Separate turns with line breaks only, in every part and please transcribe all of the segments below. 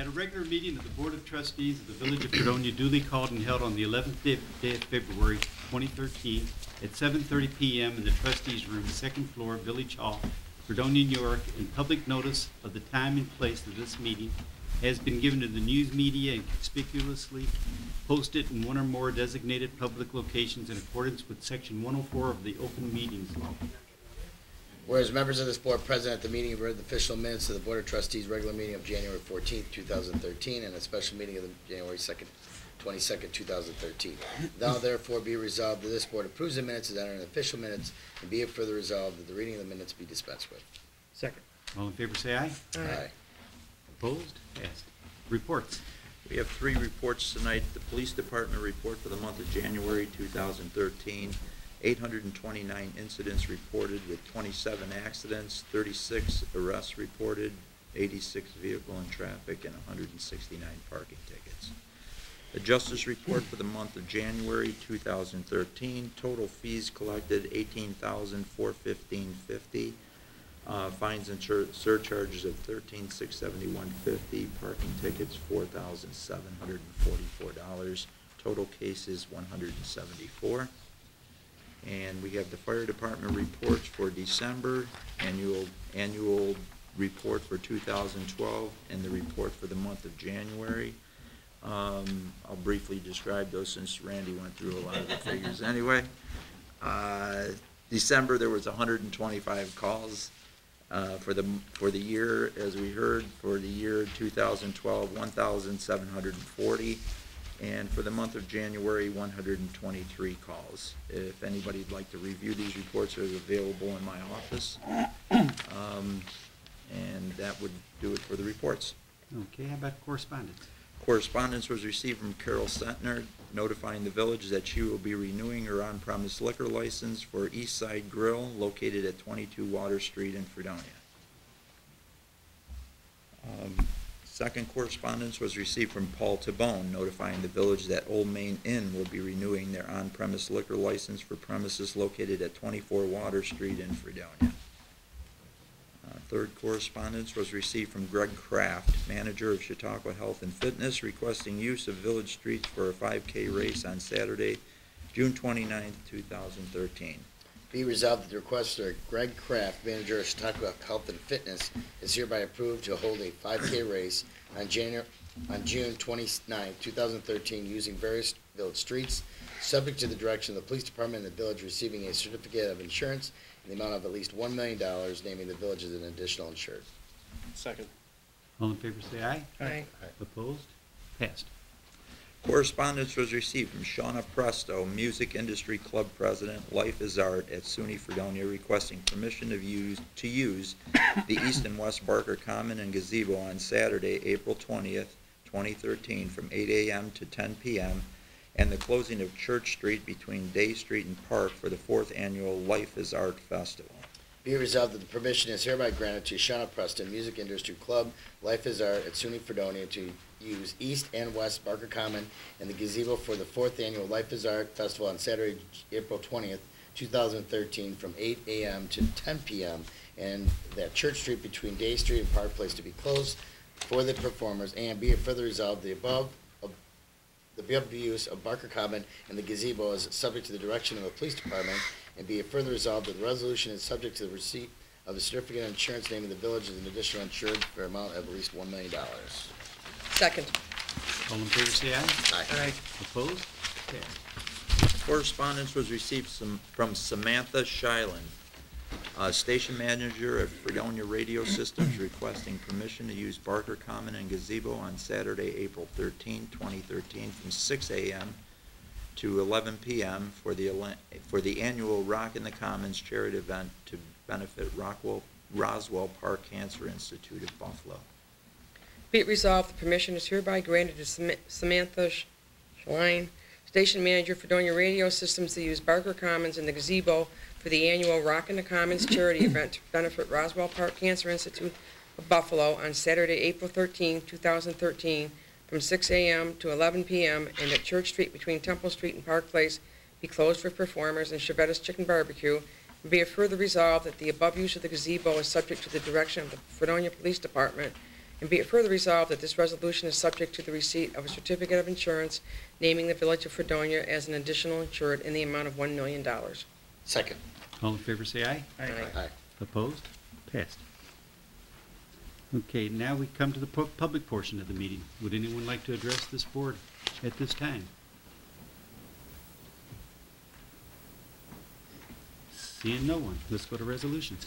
At a regular meeting of the Board of Trustees of the Village of Fredonia duly called and held on the 11th day of February 2013 at 7:30 p.m. in the Trustees Room, second floor, Village Hall, Fredonia, New York, and public notice of the time and place of this meeting has been given to the news media and conspicuously posted in one or more designated public locations in accordance with Section 104 of the Open Meetings Law.
Whereas members of this board present at the meeting read the official minutes of the Board of Trustees regular meeting of January 14th, 2013, and a special meeting of the January 22nd, 2013. Now therefore be resolved that this board approves the minutes as entered in the official minutes, and be it further resolved that the reading of the minutes be dispensed with.
Second.
All in favor say aye.
Aye.
Opposed? Passed. Reports.
We have 3 reports tonight. The Police Department report for the month of January 2013. 829 incidents reported with 27 accidents, 36 arrests reported, 86 vehicle and traffic, and 169 parking tickets. The Justice report for the month of January 2013. Total fees collected $18,415.50. Fines and surcharges of $13,671.50. Parking tickets $4,744. Total cases 174. And we have the Fire Department reports for December, annual report for 2012, and the report for the month of January. I'll briefly describe those since Randy went through a lot of the figures anyway. December there was 125 calls. For the year, as we heard, for the year 2012, 1,740. And for the month of January, 123 calls. If anybody'd like to review these reports, they're available in my office. And that would do it for the reports.
Okay, how about correspondence?
Correspondence was received from Carol Sentner notifying the village that she will be renewing her on-premise liquor license for East Side Grill located at 22 Water Street in Fredonia. Second correspondence was received from Paul Tabone notifying the village that Old Main Inn will be renewing their on-premise liquor license for premises located at 24 Water Street in Fredonia. Third correspondence was received from Greg Kraft, manager of Chautauqua Health and Fitness, requesting use of village streets for a 5K race on Saturday, June 29th, 2013.
Be resolved that the request of Greg Kraft, manager of Chautauqua Health and Fitness, is hereby approved to hold a 5K race on June 29, 2013, using various village streets, subject to the direction of the police department and the village receiving a certificate of insurance in the amount of at least $1 million, naming the village as an additional insured.
Second.
All in favor say aye.
Aye.
Opposed? Passed.
Correspondence was received from Shauna Presto, Music Industry Club President, Life is Art at SUNY Fredonia, requesting permission to use the East and West Barker Common and Gazebo on Saturday, April 20th, 2013, from 8 a.m. to 10 p.m., and the closing of Church Street between Day Street and Park for the 4th Annual Life is Art Festival.
Be resolved that the permission is hereby granted to Shauna Preston, Music Industry Club, Life is Art at SUNY Fredonia to use East and West Barker Common and the gazebo for the 4th Annual Life is Art Festival on Saturday, April 20th, 2013 from 8 a.m. to 10 p.m. and that Church Street between Day Street and Park Place to be closed for the performers, and be it further resolved the above use of Barker Common and the gazebo is subject to the direction of the police department, and be it further resolved that the resolution is subject to the receipt of a certificate of insurance naming the village as an additional insured for an amount of at least $1 million.
Second.
All in favor say aye.
Aye.
Opposed? Passed.
Correspondence was received from Samantha Shilen, station manager at Fredonia Radio Systems, requesting permission to use Barker Common and Gazebo on Saturday, April 13, 2013, from 6 a.m. to 11 p.m. for the annual Rock in the Commons charity event to benefit Roswell Park Cancer Institute of Buffalo.
Be it resolved, the permission is hereby granted to Samantha Schlein, station manager for Fredonia Radio Systems, to use Barker Commons and the gazebo for the annual Rock in the Commons charity event to benefit Roswell Park Cancer Institute of Buffalo on Saturday, April 13, 2013, from 6 a.m. to 11 p.m. and at Church Street between Temple Street and Park Place be closed for performers and Chevette's Chicken Barbecue. And be it further resolved that the above use of the gazebo is subject to the direction of the Fredonia Police Department, And be it further resolved that this resolution is subject to the receipt of a certificate of insurance naming the Village of Fredonia as an additional insured in the amount of $1 million.
Second.
All in favor, say aye.
Aye.
Aye.
Opposed? Passed. Okay, now we come to the public portion of the meeting. Would anyone like to address this board at this time? Seeing no one, let's go to resolutions.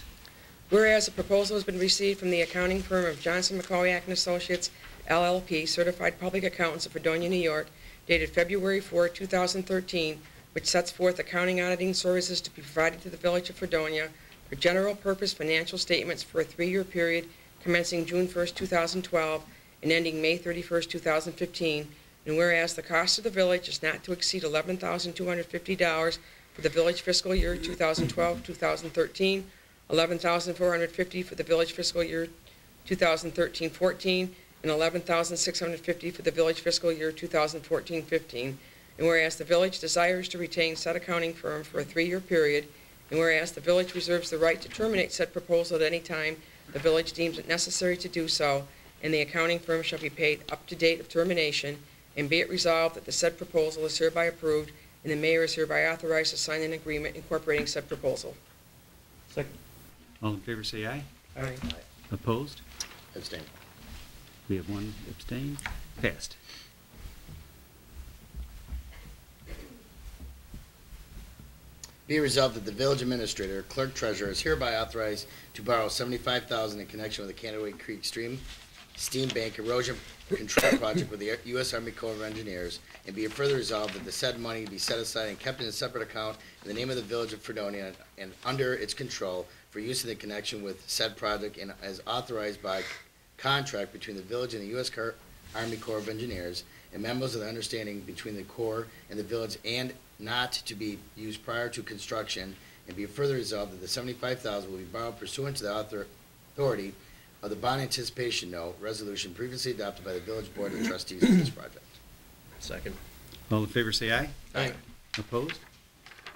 Whereas a proposal has been received from the accounting firm of Johnson McCoyak and Associates, LLP, Certified Public Accountants of Fredonia, New York, dated February 4, 2013, which sets forth accounting auditing services to be provided to the Village of Fredonia for general purpose financial statements for a 3-year period commencing June 1, 2012, and ending May 31, 2015. And whereas the cost of the village is not to exceed $11,250 for the village fiscal year 2012-2013, $11,450 for the village fiscal year 2013-14, and $11,650 for the village fiscal year 2014-15. And whereas the village desires to retain said accounting firm for a 3-year period, and whereas the village reserves the right to terminate said proposal at any time the village deems it necessary to do so, and the accounting firm shall be paid up to date of termination, and be it resolved that the said proposal is hereby approved, and the mayor is hereby authorized to sign an agreement incorporating said proposal.
Second.
All in favor, say aye.
Aye.
Opposed?
Abstain.
We have one abstain. Passed.
Be resolved that the village administrator, clerk treasurer is hereby authorized to borrow $75,000 in connection with the Canaway Creek Steam Bank erosion control project with the U.S. Army Corps of Engineers, and be it further resolved that the said money be set aside and kept in a separate account in the name of the Village of Fredonia and under its control for use in the connection with said project, and as authorized by contract between the village and the U.S. Army Corps of Engineers, and memos of the understanding between the Corps and the village, and not to be used prior to construction, and be it further resolved that the $75,000 will be borrowed pursuant to the authority of the bond anticipation note resolution previously adopted by the Village Board of Trustees of this project.
Second.
All in favor, say aye.
Aye.
Opposed?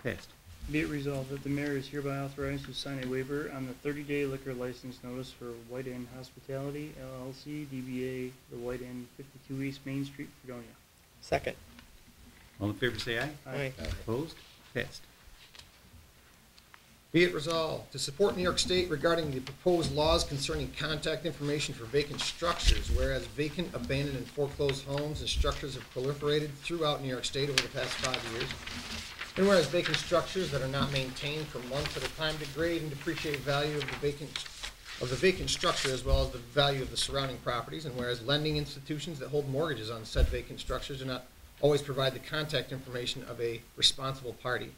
Passed.
Be it resolved that the mayor is hereby authorized to sign a waiver on the 30-day liquor license notice for White Inn Hospitality, LLC, DBA The White Inn, 52 East Main Street, Fredonia.
Second.
All in favor, say aye.
Aye.
Opposed? Passed.
Be it resolved to support New York State regarding the proposed laws concerning contact information for vacant structures, whereas vacant, abandoned, and foreclosed homes and structures have proliferated throughout New York State over the past 5 years, and whereas vacant structures that are not maintained for months at a time degrade and depreciate value of the vacant structure as well as the value of the surrounding properties, and whereas lending institutions that hold mortgages on said vacant structures do not always provide the contact information of a responsible party.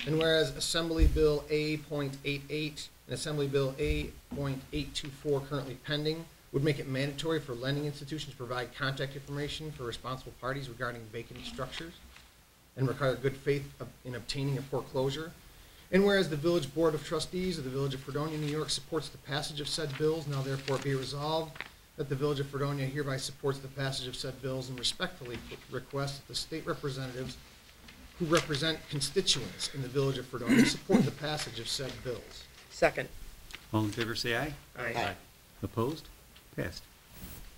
And whereas Assembly Bill A.88 and Assembly Bill A.824 currently pending would make it mandatory for lending institutions to provide contact information for responsible parties regarding vacant structures and require good faith in obtaining a foreclosure. And whereas the Village Board of Trustees of the Village of Fredonia, New York supports the passage of said bills, now therefore be resolved that the Village of Fredonia hereby supports the passage of said bills and respectfully requests that the state representatives who represent constituents in the Village of Fredonia support the passage of said bills.
Second.
All in favor, say aye.
Aye.
Opposed? Passed.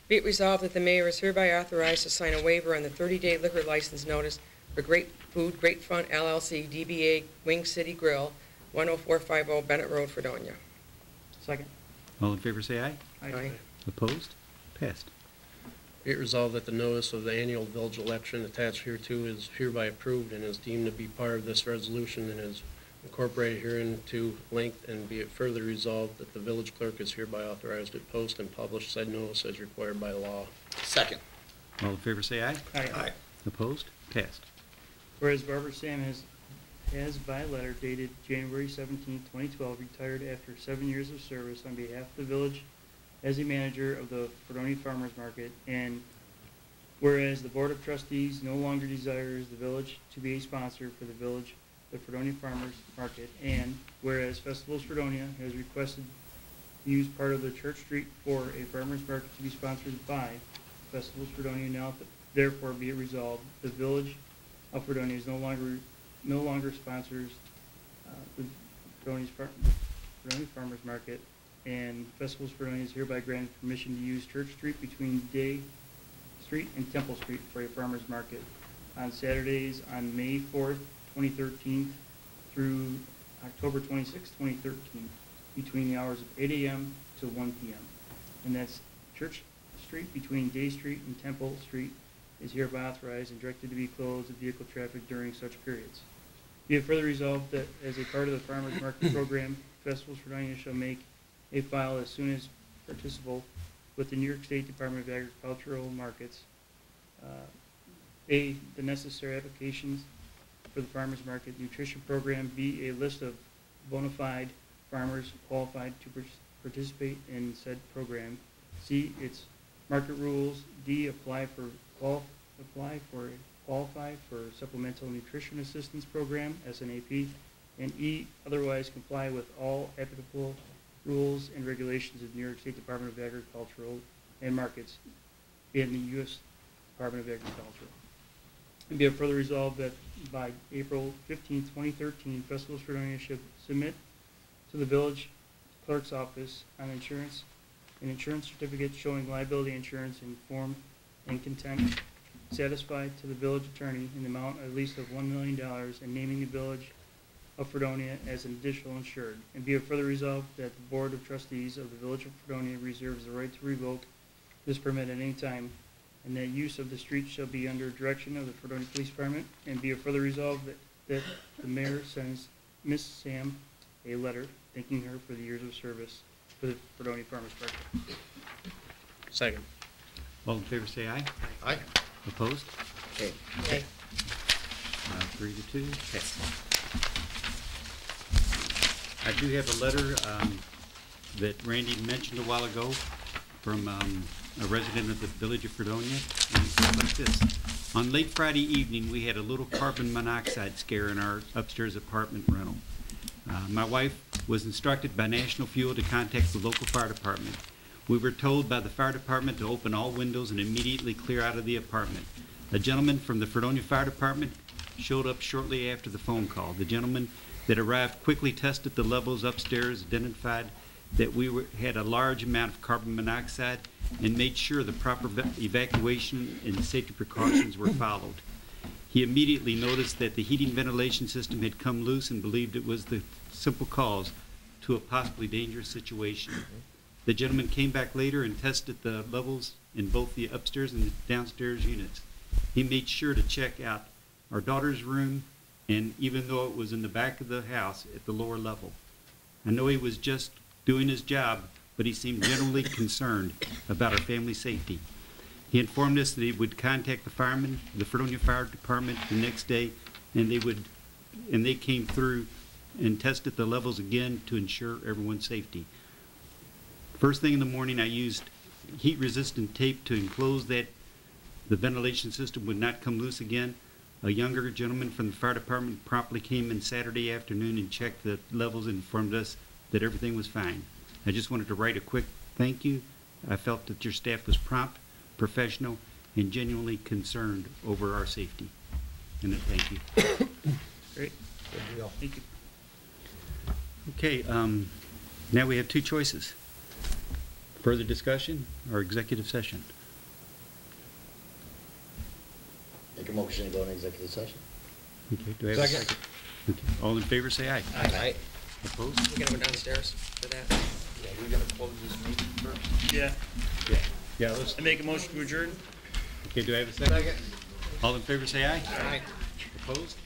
Be it resolved that the mayor is hereby authorized to sign a waiver on the 30-day liquor license notice for Great Food, Great Fun, LLC, DBA Wing City Grill, 10450 Bennett Road, Fredonia.
Second.
All in favor, say aye.
Aye.
Opposed? Passed.
Be it resolved that the notice of the annual village election attached hereto is hereby approved and is deemed to be part of this resolution and is incorporated herein to length, and be it further resolved that the village clerk is hereby authorized to post and publish said notice as required by law.
Second.
All in favor, say aye.
Aye.
Opposed? Passed.
Whereas Barbara Sam has by letter dated January 17, 2012, retired after 7 years of service on behalf of the village as a manager of the Fredonia Farmers Market, and whereas the Board of Trustees no longer desires the village to be a sponsor for the Fredonia Farmers Market, and whereas Festivals Fredonia has requested to use part of the Church Street for a farmers market to be sponsored by Festivals Fredonia, now therefore be it resolved, the Village of Fredonia is no longer sponsors the Fredonia Farmers Market, and Festivals Fredonia is hereby granted permission to use Church Street between Day Street and Temple Street for a farmer's market on Saturdays on May 4th, 2013 through October 26th, 2013, between the hours of 8 a.m. to 1 p.m. And that's Church Street between Day Street and Temple Street is hereby authorized and directed to be closed to vehicle traffic during such periods. Be it further resolved that as a part of the farmers market program, Festivals Fredonia shall make a file as soon as participable with the New York State Department of Agricultural Markets. A, the necessary applications for the farmers market nutrition program. B, a list of bona fide farmers qualified to participate in said program. C, its market rules. D, qualify for supplemental nutrition assistance program, SNAP. And E, otherwise comply with all applicable rules and regulations of the New York State Department of Agricultural and Markets and the U.S. Department of Agriculture. And be it further resolved that by April 15, 2013, Festivals Fredonia should submit to the village clerk's office an insurance certificate showing liability insurance in form and content satisfied to the village attorney in the amount at least of $1 million and naming the village of Fredonia as an additional insured. And be it further resolved that the Board of Trustees of the Village of Fredonia reserves the right to revoke this permit at any time, and that use of the street shall be under direction of the Fredonia Police Department. And be it further resolved that the mayor sends Miss Sam a letter thanking her for the years of service for the Fredonia Farmers Market.
Second.
All in favor say aye.
Aye.
Opposed?
Okay.
Okay.
3-2. Okay. I do have a letter that Randy mentioned a while ago from a resident of the Village of Fredonia, and it goes like this. On late Friday evening, we had a little carbon monoxide scare in our upstairs apartment rental. My wife was instructed by National Fuel to contact the local fire department. We were told by the fire department to open all windows and immediately clear out of the apartment. A gentleman from the Fredonia Fire Department showed up shortly after the phone call. The gentleman that arrived quickly tested the levels upstairs, identified that we had a large amount of carbon monoxide, and made sure the proper evacuation and safety precautions were followed. He immediately noticed that the heating ventilation system had come loose and believed it was the simple cause to a possibly dangerous situation. The gentleman came back later and tested the levels in both the upstairs and the downstairs units. He made sure to check out our daughter's room, and even though it was in the back of the house at the lower level. I know he was just doing his job, but he seemed genuinely concerned about our family safety. He informed us that he would contact the firemen, the Fredonia Fire Department the next day, and they came through and tested the levels again to ensure everyone's safety. First thing in the morning, I used heat-resistant tape to enclose that the ventilation system would not come loose again. A younger gentleman from the fire department promptly came in Saturday afternoon and checked the levels and informed us that everything was fine. I just wanted to write a quick thank you. I felt that your staff was prompt, professional, and genuinely concerned over our safety. And a thank you.
Great.
Good deal.
Thank you.
Okay, now we have two choices. Further discussion or executive session?
Make a motion to go into executive session.
Okay, do I have a
Second.
second? Okay. All in favor, say aye.
Aye.
Opposed?
We're gonna go downstairs for that.
Yeah, we're gonna close this meeting first.
Yeah.
Yeah, let's,
I make a motion to adjourn.
okay, do I have a second?
Second.
All in favor, say aye.
Aye.
Opposed?